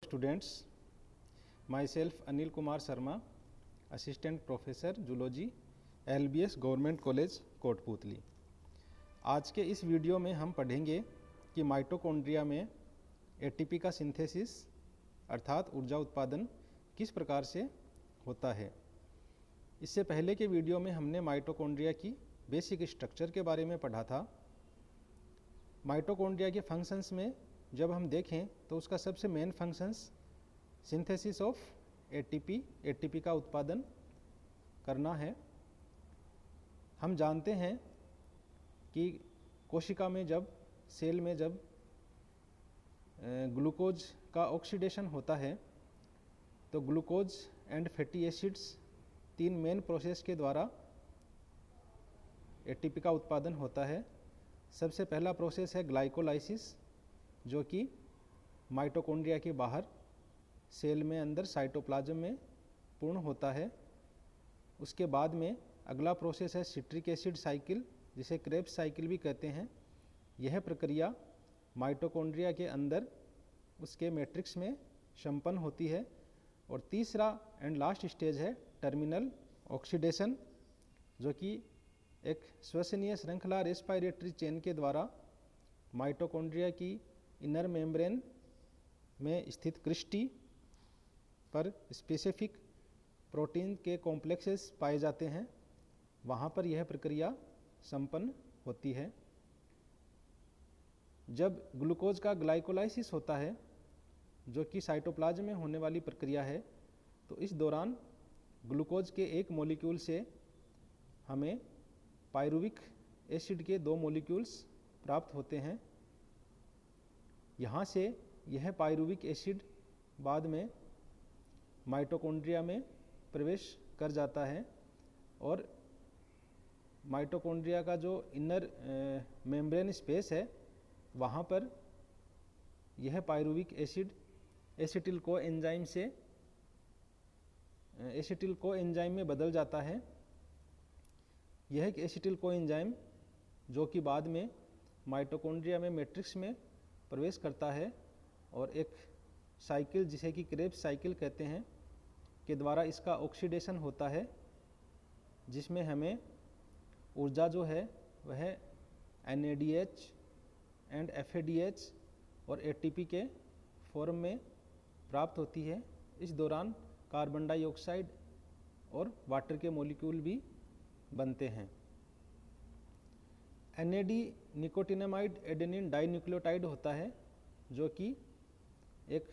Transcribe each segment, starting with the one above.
students, myself Anil Kumar Sharma, Assistant Professor Zoology, LBS government college Kotputli. आज के इस video में हम पढ़ेंगे कि माइटोकॉन्ड्रिया में एटीपी का सिंथेसिस अर्थात ऊर्जा उत्पादन किस प्रकार से होता है। इससे पहले के वीडियो में हमने माइटोकॉन्ड्रिया की बेसिक स्ट्रक्चर के बारे में पढ़ा था। माइटोकॉन्ड्रिया के फंक्शंस में जब हम देखें तो उसका सबसे main functions synthesis of ATP का उत्पादन करना है। हम जानते हैं कि कोशिका में जब सेल में जब ग्लूकोज का ऑक्सीडेशन होता है तो ग्लूकोज एंड फैटी एसिड्स तीन मेन प्रोसेस के द्वारा एटीपी का उत्पादन होता है। सबसे पहला प्रोसेस है ग्लाइकोलाइसिस, जो कि माइटोकॉन्ड्रिया के बाहर सेल में अंदर साइटोप्लाज्म में पूर्ण होता है। उसके बाद में अगला प्रोसेस है सिट्रिक एसिड साइकिल, जिसे क्रेब्स साइकिल भी कहते हैं। यह प्रक्रिया माइटोकॉन्ड्रिया के अंदर उसके मैट्रिक्स में संपन्न होती है। और तीसरा एंड लास्ट स्टेज है टर्मिनल ऑक्सीडेशन, जो कि एक श्वसनीय श्रृंखला रेस्पिरेटरी चेन के द्वारा माइटोकॉन्ड्रिया की इनर मेम्ब्रेन में स्थित क्रिस्टी पर स्पेसिफिक प्रोटीन के कॉम्प्लेक्सेस पाए जाते हैं, वहाँ पर यह प्रक्रिया संपन्न होती है। जब ग्लूकोज का ग्लाइकोलाइसिस होता है, जो कि साइटोप्लाज्म में होने वाली प्रक्रिया है, तो इस दौरान ग्लूकोज के एक मॉलिक्यूल से हमें पायरुविक एसिड के दो मॉलिक्यूल्स प्राप्त होते हैं। यहाँ से यह पायरुविक एसिड बाद में माइटोकॉन्ड्रिया में प्रवेश कर जाता है और माइटोकॉन्ड्रिया का जो इनर मेम्ब्रेन स्पेस है, वहाँ पर यह पायरुविक एसिड एसिटिल को एंजाइम में बदल जाता है। यह एक एसिटिल को एंजाइम जो कि बाद में माइटोकॉन्ड्रिया में मैट्रिक्स में प्रवेश करता है और एक साइकिल, जिसे कि क्रेब्स साइकिल कहते हैं, के द्वारा इसका ऑक्सीडेशन होता है, जिसमें हमें ऊर्जा जो है वह NADH एंड FADH और ATP के फॉर्म में प्राप्त होती है। इस दौरान कार्बन डाइऑक्साइड और वाटर के मॉलिक्यूल भी बनते हैं। NAD निकोटिनामाइड एडेनिन डाइन्यूक्लियोटाइड होता है, जो कि एक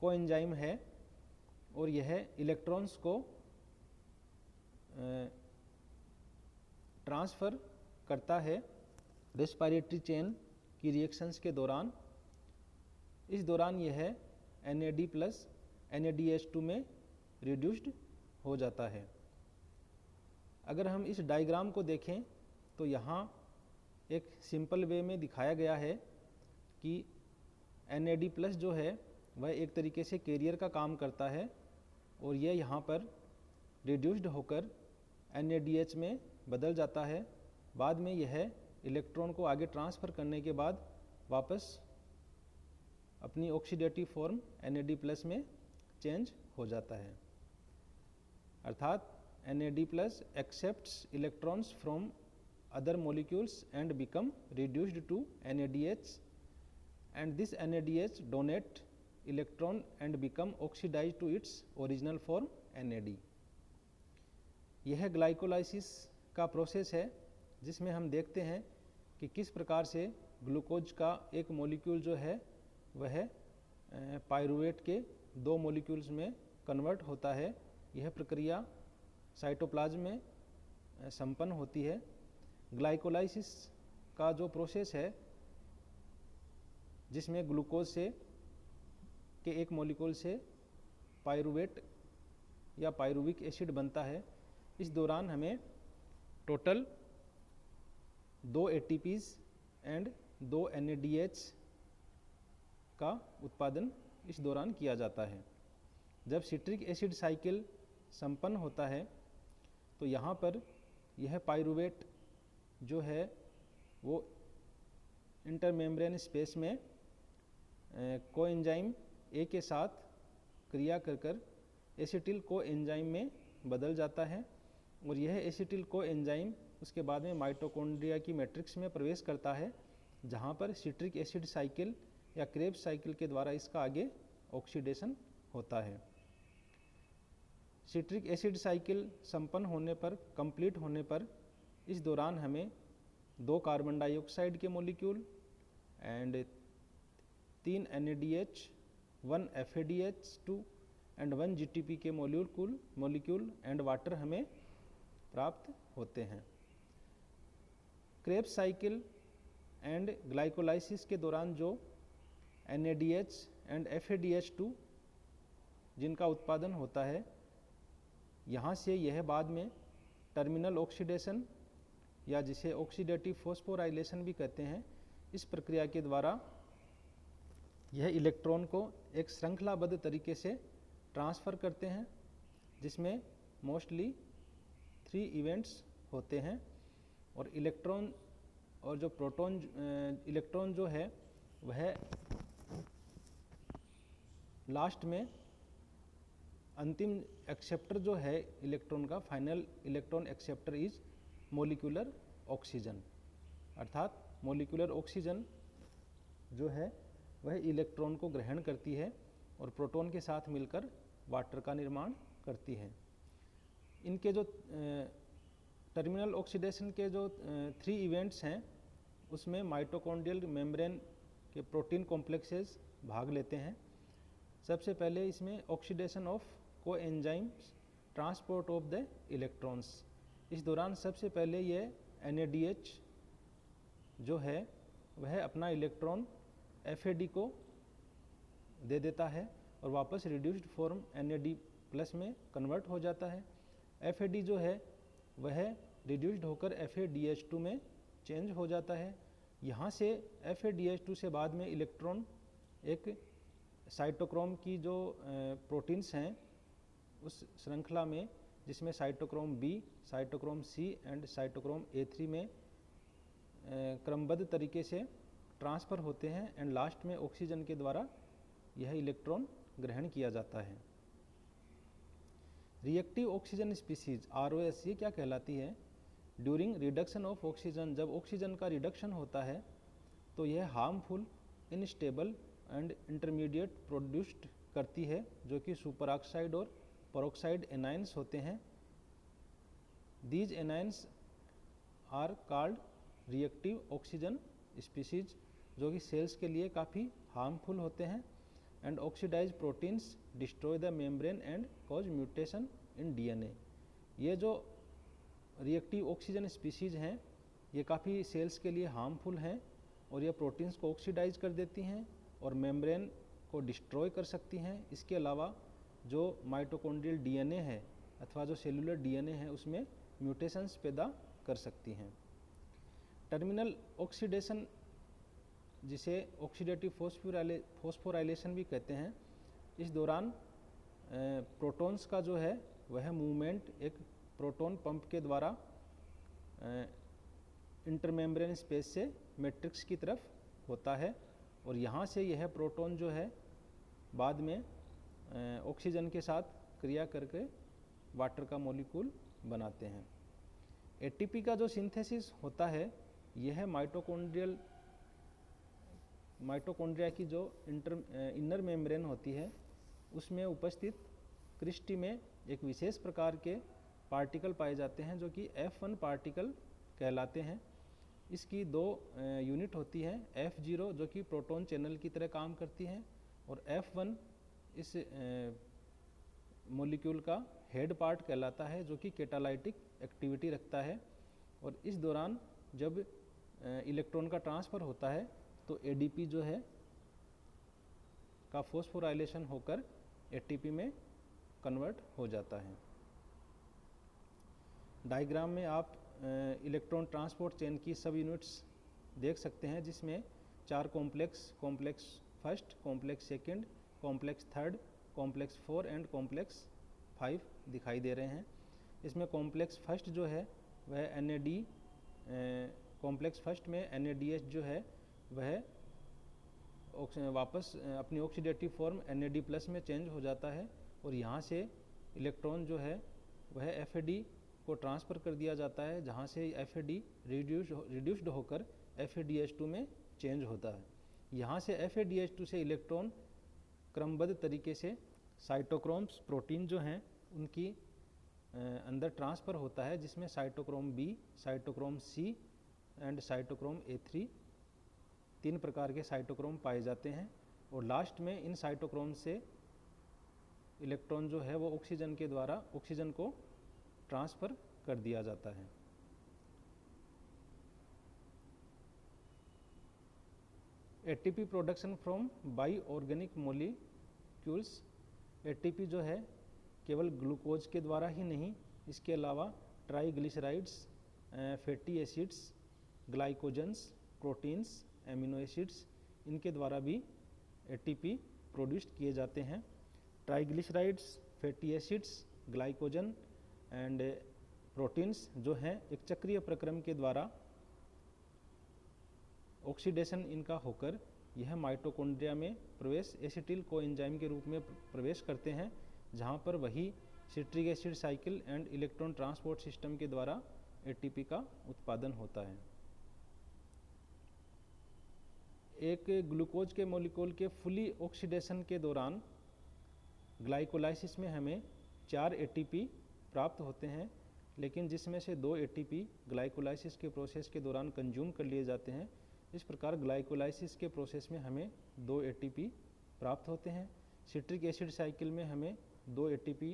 कोएंजाइम है और यह इलेक्ट्रॉन्स को ट्रांसफ़र करता है रेस्पिरेटरी चेन की रिएक्शंस के दौरान। इस दौरान यह NAD प्लस NADH2 में रिड्यूस्ड हो जाता है। अगर हम इस डायग्राम को देखें तो यहाँ एक सिंपल वे में दिखाया गया है कि NAD प्लस जो है वह एक तरीके से कैरियर का काम करता है और यह यहाँ पर रिड्यूस्ड होकर NADH में बदल जाता है। बाद में यह इलेक्ट्रॉन को आगे ट्रांसफ़र करने के बाद वापस अपनी ऑक्सीडेटिव फॉर्म NAD प्लस में चेंज हो जाता है। अर्थात NAD plus accepts electrons from other molecules and become reduced to NADH, and this NADH donate electron and become oxidized to its original form NAD। यह ग्लाइकोलाइसिस का process है, जिसमें हम देखते हैं कि किस प्रकार से ग्लूकोज का एक मॉलिक्यूल जो है वह पायरुवेट के दो मॉलिक्यूल्स में कन्वर्ट होता है। यह प्रक्रिया साइटोप्लाज्म में संपन्न होती है। ग्लाइकोलाइसिस का जो प्रोसेस है, जिसमें ग्लूकोज से के एक मॉलिक्यूल से पायरुवेट या पायरुविक एसिड बनता है, इस दौरान हमें टोटल 2 ATPs एंड 2 NADH का उत्पादन इस दौरान किया जाता है। जब सिट्रिक एसिड साइकिल संपन्न होता है तो यहाँ पर यह पायरुवेट जो है वो इंटरमेम्ब्रेन स्पेस में कोएंजाइम ए के साथ क्रिया कर एसिटिल को एंजाइम में बदल जाता है और यह एसिटिल को एंजाइम उसके बाद में माइटोकॉन्ड्रिया की मैट्रिक्स में प्रवेश करता है, जहाँ पर सिट्रिक एसिड साइकिल या क्रेब्स साइकिल के द्वारा इसका आगे ऑक्सीडेशन होता है। सिट्रिक एसिड साइकिल संपन्न होने पर, कंप्लीट होने पर, इस दौरान हमें 2 कार्बन डाइऑक्साइड के molecule and 3 NADH, 1 FADH2 and 1 GTP के मॉलिक्यूल एंड वाटर हमें प्राप्त होते हैं। क्रेब्स साइकिल एंड ग्लाइकोलाइसिस के दौरान जो NADH एंड FADH2 जिनका उत्पादन होता है, यहाँ से यह बाद में टर्मिनल ऑक्सीडेशन या जिसे ऑक्सीडेटिव फॉस्फोराइलेशन भी कहते हैं, इस प्रक्रिया के द्वारा यह इलेक्ट्रॉन को एक श्रृंखलाबद्ध तरीके से ट्रांसफ़र करते हैं, जिसमें मोस्टली 3 इवेंट्स होते हैं। और इलेक्ट्रॉन और जो प्रोटॉन इलेक्ट्रॉन जो है वह लास्ट में अंतिम एक्सेप्टर जो है इलेक्ट्रॉन का, final electron acceptor is molecular oxygen, अर्थात मोलिकुलर ऑक्सीजन जो है वह इलेक्ट्रॉन को ग्रहण करती है और प्रोटॉन के साथ मिलकर वाटर का निर्माण करती है। इनके जो टर्मिनल ऑक्सीडेशन के जो 3 इवेंट्स हैं, उसमें माइटोकॉन्ड्रियल मेम्ब्रेन के प्रोटीन कॉम्प्लेक्सेस भाग लेते हैं। सबसे पहले इसमें oxidation of coenzymes transport of the electrons. इस दौरान सबसे पहले ये NADH जो है वह अपना इलेक्ट्रॉन FAD को दे देता है और वापस रिड्यूस्ड फॉर्म NAD+ में कन्वर्ट हो जाता है। FAD जो है वह रिड्यूस्ड होकर FADH2 में चेंज हो जाता है। यहाँ से FADH2 से बाद में इलेक्ट्रॉन एक साइटोक्रोम की जो प्रोटीन्स हैं उस श्रृंखला में, जिसमें cytochrome B, cytochrome C and cytochrome A3 में क्रमबद्ध तरीके से ट्रांसफ़र होते हैं एंड लास्ट में ऑक्सीजन के द्वारा यह इलेक्ट्रॉन ग्रहण किया जाता है। रिएक्टिव ऑक्सीजन स्पीसीज ROS ये क्या कहलाती है? ड्यूरिंग रिडक्शन ऑफ ऑक्सीजन, जब ऑक्सीजन का रिडक्शन होता है तो यह harmful, unstable and intermediate produced करती है, जो कि सुपर ऑक्साइड और पेरोक्साइड एनायंस होते हैं। These anions are called reactive oxygen species, जो कि सेल्स के लिए काफ़ी हार्मफुल होते हैं। And oxidise proteins destroy the membrane and cause mutation in DNA। ये जो रिएक्टिव ऑक्सीजन स्पीसीज हैं ये काफ़ी सेल्स के लिए हार्मफुल हैं और ये प्रोटीन्स को ऑक्सीडाइज कर देती हैं और मेम्ब्रेन को डिस्ट्रॉय कर सकती हैं। इसके अलावा जो माइटोकॉन्ड्रियल DNA है अथवा जो सेलुलर DNA है उसमें म्यूटेशंस पैदा कर सकती हैं। टर्मिनल ऑक्सीडेशन, जिसे ऑक्सीडेटिव फॉस्फोराइलेशन भी कहते हैं, इस दौरान प्रोटॉन्स का जो है वह मूवमेंट एक प्रोटॉन पंप के द्वारा इंटरमेम्ब्रेन स्पेस से मैट्रिक्स की तरफ होता है और यहाँ से यह प्रोटॉन जो है बाद में ऑक्सीजन के साथ क्रिया करके वाटर का मॉलिक्यूल बनाते हैं। ATP का जो सिंथेसिस होता है यह माइटोकॉन्ड्रिया की जो इनर मेम्ब्रेन होती है उसमें उपस्थित क्रिस्टी में एक विशेष प्रकार के पार्टिकल पाए जाते हैं जो कि F1 पार्टिकल कहलाते हैं। इसकी 2 यूनिट होती हैं, F0 जो कि प्रोटॉन चैनल की तरह काम करती है और F1 इस मॉलिक्यूल का हेड पार्ट कहलाता है जो कि कैटालाइटिक एक्टिविटी रखता है। और इस दौरान जब इलेक्ट्रॉन का ट्रांसफ़र होता है तो ADP जो है का फॉस्फोराइलेशन होकर ATP में कन्वर्ट हो जाता है। डायग्राम में आप इलेक्ट्रॉन ट्रांसपोर्ट चेन की सब यूनिट्स देख सकते हैं, जिसमें 4 complex first, complex second, complex third, complex 4 and complex 5 दिखाई दे रहे हैं। इसमें कॉम्प्लेक्स फर्स्ट जो है वह कॉम्प्लेक्स फर्स्ट में NADH जो है वह वापस अपनी ऑक्सीडेटिव फॉर्म Na+ में चेंज हो जाता है और यहाँ से इलेक्ट्रॉन जो है वह FAD को ट्रांसफ़र कर दिया जाता है, जहाँ से FAD रिड्यूस्ड होकर FADH2 में चेंज होता है। यहाँ से FADH2 से इलेक्ट्रॉन क्रमबद्ध तरीके से साइटोक्रोम्स प्रोटीन जो हैं उनकी अंदर ट्रांसफ़र होता है, जिसमें cytochrome B, cytochrome C and cytochrome A3 तीन प्रकार के साइटोक्रोम पाए जाते हैं और लास्ट में इन साइटोक्रोम से इलेक्ट्रॉन जो है वो ऑक्सीजन के द्वारा ऑक्सीजन को ट्रांसफ़र कर दिया जाता है। ATP production from by organic molecules. ATP जो है केवल ग्लूकोज के द्वारा ही नहीं, इसके अलावा triglycerides, fatty acids, glycogens, proteins, amino acids, इनके द्वारा भी ATP प्रोड्यूस्ड किए जाते हैं। Triglycerides, fatty acids, glycogen and proteins जो हैं एक चक्रीय प्रक्रम के द्वारा ऑक्सीडेशन इनका होकर यह माइटोकॉन्ड्रिया में प्रवेश एसिटिल कोएंजाइम के रूप में प्रवेश करते हैं, जहाँ पर वही citric acid cycle and electron transport system के द्वारा ATP का उत्पादन होता है। एक ग्लूकोज के मॉलिक्यूल के फुली ऑक्सीडेशन के दौरान ग्लाइकोलाइसिस में हमें 4 ATP प्राप्त होते हैं, लेकिन जिसमें से 2 ATP ग्लाइकोलाइसिस के प्रोसेस के दौरान कंज्यूम कर लिए जाते हैं। इस प्रकार ग्लाइकोलाइसिस के प्रोसेस में हमें 2 ATP प्राप्त होते हैं। सिट्रिक एसिड साइकिल में हमें 2 ATP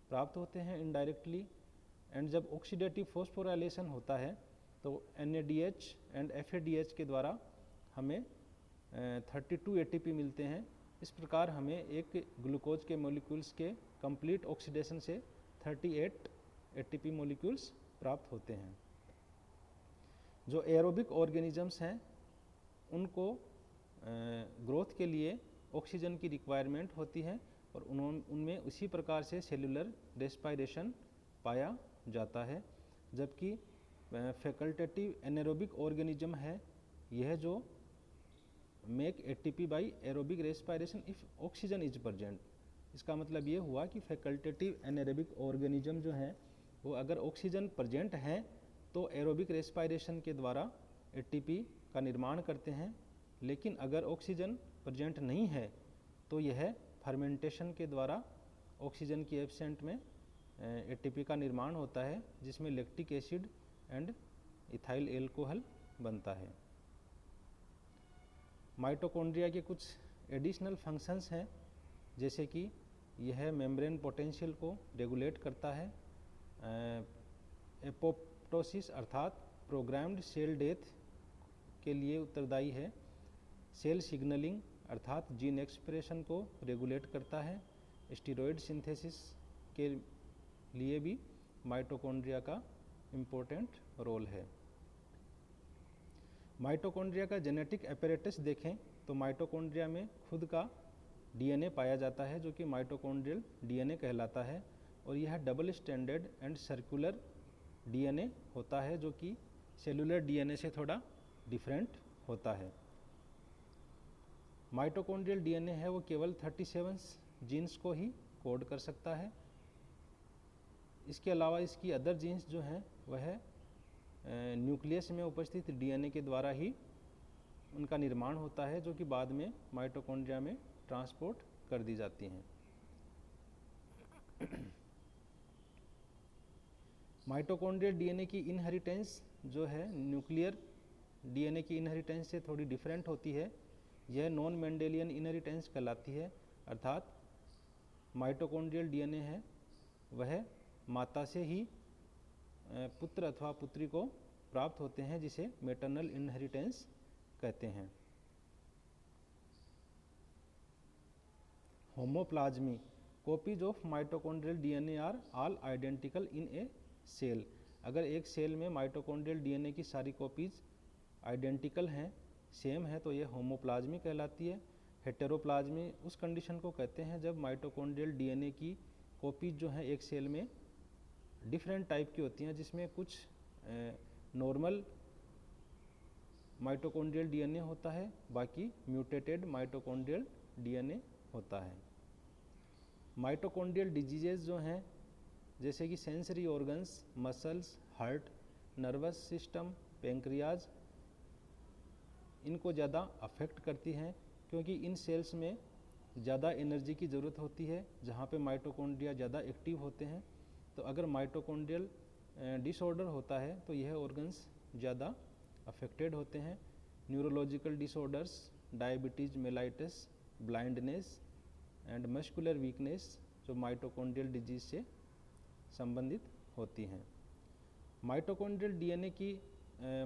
प्राप्त होते हैं इनडायरेक्टली, एंड जब ऑक्सीडेटिव फॉस्फोराइलेशन होता है तो NADH एंड FADH के द्वारा हमें 32 ATP मिलते हैं। इस प्रकार हमें एक ग्लूकोज के मॉलिक्यूल्स के कंप्लीट ऑक्सीडेशन से 38 ATP मॉलिक्यूल्स प्राप्त होते हैं। जो एरोबिक ऑर्गेनिजम्स हैं उनको ग्रोथ के लिए ऑक्सीजन की रिक्वायरमेंट होती है और उनमें उसी प्रकार से सेलुलर रेस्पायरेशन पाया जाता है। जबकि फैकल्टेटिव एनारोबिक ऑर्गेनिज्म है यह जो make ATP by aerobic respiration if oxygen is present. इसका मतलब ये हुआ कि फैकल्टेटिव एनारोबिक ऑर्गेनिज्म जो है वो अगर ऑक्सीजन प्रेजेंट है तो एरोबिक रेस्पायरेशन के द्वारा ATP का निर्माण करते हैं, लेकिन अगर ऑक्सीजन प्रेजेंट नहीं है तो यह फर्मेंटेशन के द्वारा ऑक्सीजन की एब्सेंट में ATP का निर्माण होता है, जिसमें lactic acid and ethyl alcohol बनता है। माइटोकॉन्ड्रिया के कुछ एडिशनल फंक्शंस हैं, जैसे कि यह मेम्ब्रेन पोटेंशियल को रेगुलेट करता है, एपोप्टोसिस अर्थात प्रोग्राम्ड सेल डेथ के लिए उत्तरदायी है, सेल सिग्नलिंग अर्थात जीन एक्सप्रेशन को रेगुलेट करता है, स्टीरॉयड सिंथेसिस के लिए भी माइटोकॉन्ड्रिया का इम्पोर्टेंट रोल है। माइटोकॉन्ड्रिया का जेनेटिक अपैरेटस देखें तो माइटोकॉन्ड्रिया में खुद का DNA पाया जाता है जो कि माइटोकॉन्ड्रियल DNA कहलाता है, और यह double standard and circular DNA होता है जो कि सेलुलर DNA से थोड़ा डिफरेंट होता है। माइटोकॉन्ड्रियल DNA है वो केवल 37 जीन्स को ही कोड कर सकता है। इसके अलावा इसकी अदर जीन्स जो हैं वह न्यूक्लियस में उपस्थित DNA के द्वारा ही उनका निर्माण होता है, जो कि बाद में माइटोकॉन्ड्रिया में ट्रांसपोर्ट कर दी जाती हैं। माइटोकॉन्ड्रियल DNA की इनहेरिटेंस जो है न्यूक्लियर DNA की इनहेरिटेंस से थोड़ी डिफरेंट होती है। यह नॉन मेंडेलियन इनहेरिटेंस कहलाती है, अर्थात माइटोकॉन्ड्रियल DNA है वह माता से ही पुत्र अथवा पुत्री को प्राप्त होते हैं, जिसे मैटरनल इनहेरिटेंस कहते हैं। Homoplasmy copies of mitochondrial DNA are all identical in a cell. अगर एक सेल में माइटोकॉन्ड्रियल DNA की सारी कॉपीज आइडेंटिकल हैं, सेम है, तो ये होमोप्लाज्मी कहलाती है। हेटेरोप्लाज्मी उस कंडीशन को कहते हैं जब माइटोकॉन्ड्रियल DNA की कॉपीज जो है एक सेल में डिफरेंट टाइप की होती हैं, जिसमें कुछ नॉर्मल माइटोकॉन्ड्रियल डीएनए होता है, बाकी म्यूटेटेड माइटोकॉन्ड्रियल डीएनए होता है। माइटोकॉन्ड्रियल डिजीजेज जो हैं जैसे कि sensory organs, muscles, heart, nervous system, pancreas, इनको ज़्यादा अफेक्ट करती हैं क्योंकि इन सेल्स में ज़्यादा एनर्जी की ज़रूरत होती है जहाँ पे माइटोकॉन्ड्रिया ज़्यादा एक्टिव होते हैं। तो अगर माइटोकॉन्ड्रियल डिसऑर्डर होता है तो यह ऑर्गन्स ज़्यादा अफेक्टेड होते हैं। Neurological disorders, diabetes mellitus, blindness and muscular weakness जो माइटोकॉन्ड्रियल डिजीज से संबंधित होती हैं। माइटोकॉन्ड्रियल डीएनए की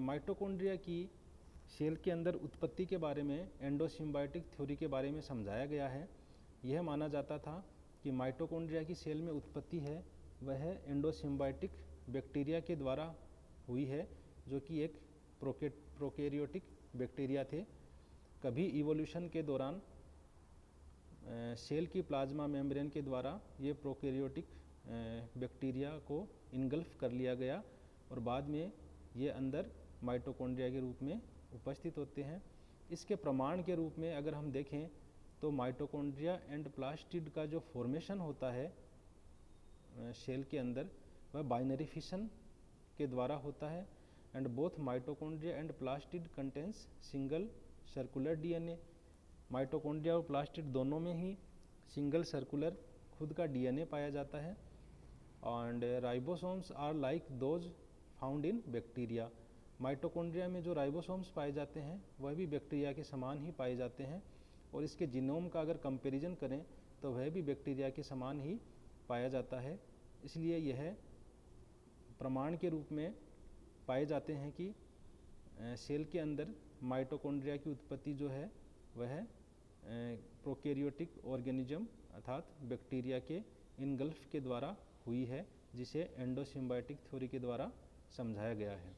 माइटोकॉन्ड्रिया की सेल के अंदर उत्पत्ति के बारे में एंडोसिम्बायोटिक थ्योरी के बारे में समझाया गया है। यह माना जाता था कि माइटोकॉन्ड्रिया की सेल में उत्पत्ति है वह एंडोसिम्बायोटिक बैक्टीरिया के द्वारा हुई है, जो कि एक प्रोकैरियोटिक बैक्टीरिया थे। कभी इवोल्यूशन के दौरान सेल की प्लाज्मा मेम्ब्रेन के द्वारा ये प्रोकैरियोटिक बैक्टीरिया को इनगल्फ कर लिया गया और बाद में ये अंदर माइटोकॉन्ड्रिया के रूप में उपस्थित होते हैं। इसके प्रमाण के रूप में अगर हम देखें तो माइटोकॉन्ड्रिया एंड प्लास्टिड का जो फॉर्मेशन होता है सेल के अंदर वह बाइनरी फिशन के द्वारा होता है। And both mitochondria and plastid contains single circular DNA. Mitochondria और प्लास्टिड दोनों में ही सिंगल सर्कुलर खुद का डीएनए पाया जाता है। And ribosomes are like those found in bacteria. Mitochondria में जो राइबोसोम्स पाए जाते हैं वह भी बैक्टीरिया के समान ही पाए जाते हैं और इसके जीनोम का अगर कंपैरिजन करें तो वह भी बैक्टीरिया के समान ही पाया जाता है। इसलिए यह प्रमाण के रूप में पाए जाते हैं कि सेल के अंदर माइटोकॉन्ड्रिया की उत्पत्ति जो है वह प्रोकैरियोटिक ऑर्गेनिज्म अर्थात बैक्टीरिया के इनगल्फ के द्वारा हुई है, जिसे एंडोसिम्बायोटिक थ्योरी के द्वारा समझाया गया है।